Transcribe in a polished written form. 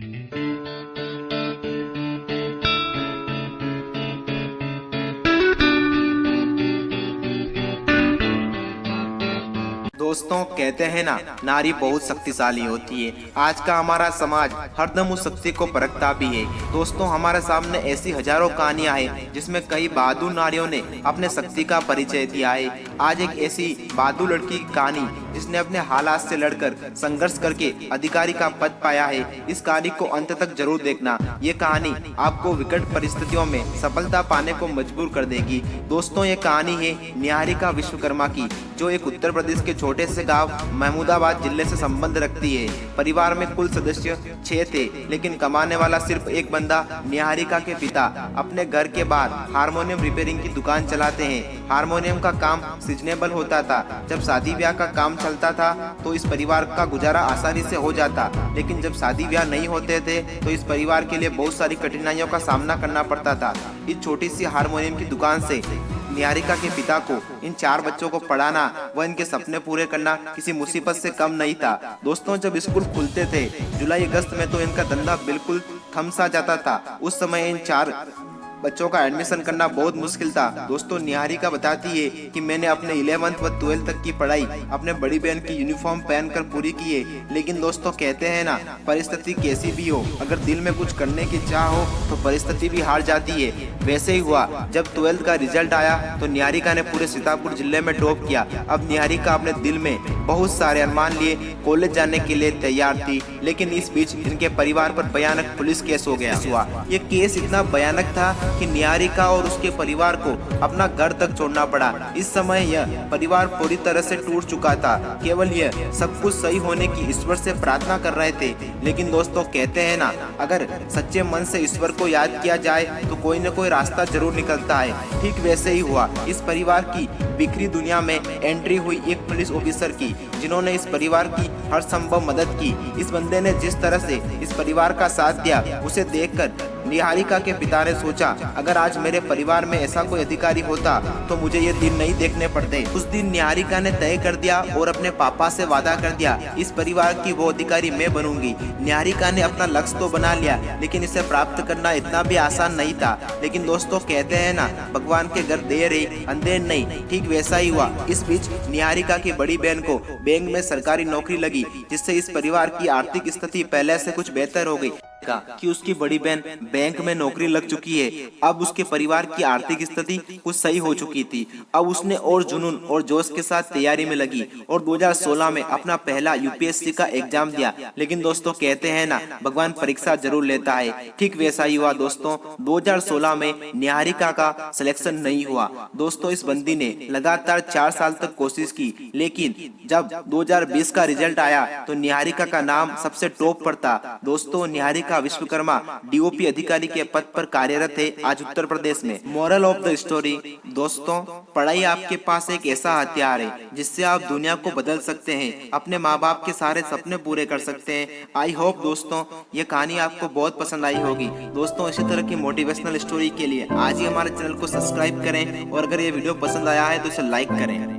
दोस्तों, कहते हैं ना, नारी बहुत शक्तिशाली होती है। आज का हमारा समाज हरदम उस शक्ति को परखता भी है। दोस्तों, हमारे सामने ऐसी हजारों कहानियां हैं जिसमें कई बहादुर नारियों ने अपने शक्ति का परिचय दिया है। आज एक ऐसी बहादुर लड़की की कहानी जिसने अपने हालात से लड़कर संघर्ष करके अधिकारी का पद पाया है। इस कहानी को अंत तक जरूर देखना। ये कहानी आपको विकट परिस्थितियों में सफलता पाने को मजबूर कर देगी। दोस्तों, ये कहानी है निहारिका विश्वकर्मा की, जो एक उत्तर प्रदेश के छोटे से गांव महमूदाबाद जिले से संबंध रखती है। परिवार में कुल सदस्य 6 थे, लेकिन कमाने वाला सिर्फ एक बंदा। निहारिका के पिता अपने घर के बाहर हारमोनियम रिपेयरिंग की दुकान चलाते हैं। हारमोनियम का काम सीजनेबल होता था। जब शादी ब्याह का काम चलता था तो इस परिवार का गुजारा आसानी से हो जाता, लेकिन जब शादी ब्याह नहीं होते थे तो इस परिवार के लिए बहुत सारी कठिनाइयों का सामना करना पड़ता था। इस छोटी सी हारमोनियम की दुकान से निहारिका के पिता को इन 4 बच्चों को पढ़ाना व इनके सपने पूरे करना किसी मुसीबत से कम नहीं था। दोस्तों, जब स्कूल खुलते थे जुलाई अगस्त में तो इनका धंधा बिल्कुल थम सा जाता था। उस समय इन 4 बच्चों का एडमिशन करना बहुत मुश्किल था। दोस्तों, निहारिका बताती है कि मैंने अपने 11th व 12th तक की पढ़ाई अपने बड़ी बहन की यूनिफॉर्म पहनकर पूरी की है। लेकिन दोस्तों, कहते हैं ना, परिस्थिति कैसी भी हो, अगर दिल में कुछ करने की चाह हो तो परिस्थिति भी हार जाती है। वैसे ही हुआ। जब 12th का रिजल्ट आया तो निहारिका ने पूरे सीतापुर जिले में टॉप किया। अब निहारिका अपने दिल में बहुत सारे अरमान लिए कॉलेज जाने के लिए तैयार थी, लेकिन इस बीच इनके परिवार पर भयानक पुलिस केस हो गया। ये केस इतना भयानक था कि निहारिका और उसके परिवार को अपना घर तक छोड़ना पड़ा। इस समय यह परिवार पूरी तरह से टूट चुका था। केवल यह सब कुछ सही होने की ईश्वर से प्रार्थना कर रहे थे। लेकिन दोस्तों, कहते हैं ना, अगर सच्चे मन से ईश्वर को याद किया जाए तो कोई न कोई रास्ता जरूर निकलता है। ठीक वैसे ही हुआ। इस परिवार की बिखरी दुनिया में एंट्री हुई एक पुलिस ऑफिसर की, जिन्होंने इस परिवार की हर संभव मदद की। इस बंदे ने जिस तरह से इस परिवार का साथ दिया, उसे देखकर निहारिका के पिता ने सोचा, अगर आज मेरे परिवार में ऐसा कोई अधिकारी होता तो मुझे ये दिन नहीं देखने पड़ते। उस दिन निहारिका ने तय कर दिया और अपने पापा से वादा कर दिया, इस परिवार की वो अधिकारी मैं बनूंगी। निहारिका ने अपना लक्ष्य तो बना लिया, लेकिन इसे प्राप्त करना इतना भी आसान नहीं था। लेकिन दोस्तों, कहते हैं ना, भगवान के घर देर है अंधेर नहीं। ठीक वैसा ही हुआ। इस बीच निहारिका की बड़ी बहन को बैंक में सरकारी नौकरी लगी, जिससे इस परिवार की आर्थिक स्थिति पहले से कुछ बेहतर हो गई कि उसकी बड़ी बहन बैंक में नौकरी लग चुकी है। अब उसके परिवार की आर्थिक स्थिति कुछ सही हो चुकी थी। अब उसने और जुनून और जोश के साथ तैयारी में लगी और 2016 में अपना पहला यूपीएससी का एग्जाम दिया। लेकिन दोस्तों, कहते हैं ना, भगवान परीक्षा जरूर लेता है। ठीक वैसा ही हुआ। दोस्तों, 2016 में निहारिका का सिलेक्शन नहीं हुआ। दोस्तों, इस बंदी ने लगातार 4 साल तक कोशिश की, लेकिन जब 2020 का रिजल्ट आया तो निहारिका का नाम सबसे टॉप पर था। दोस्तों, निहारिका विश्वकर्मा डीओपी अधिकारी के पद पर कार्यरत है आज उत्तर प्रदेश में। मोरल ऑफ द स्टोरी, दोस्तों, पढ़ाई आपके पास एक ऐसा हथियार है जिससे आप दुनिया को बदल सकते हैं, अपने माँ बाप के सारे सपने पूरे कर सकते हैं। आई होप दोस्तों, ये कहानी आपको बहुत पसंद आई होगी। दोस्तों, इसी तरह की मोटिवेशनल स्टोरी के लिए आज ही हमारे चैनल को सब्सक्राइब करें और अगर ये वीडियो पसंद आया है तो इसे लाइक करें।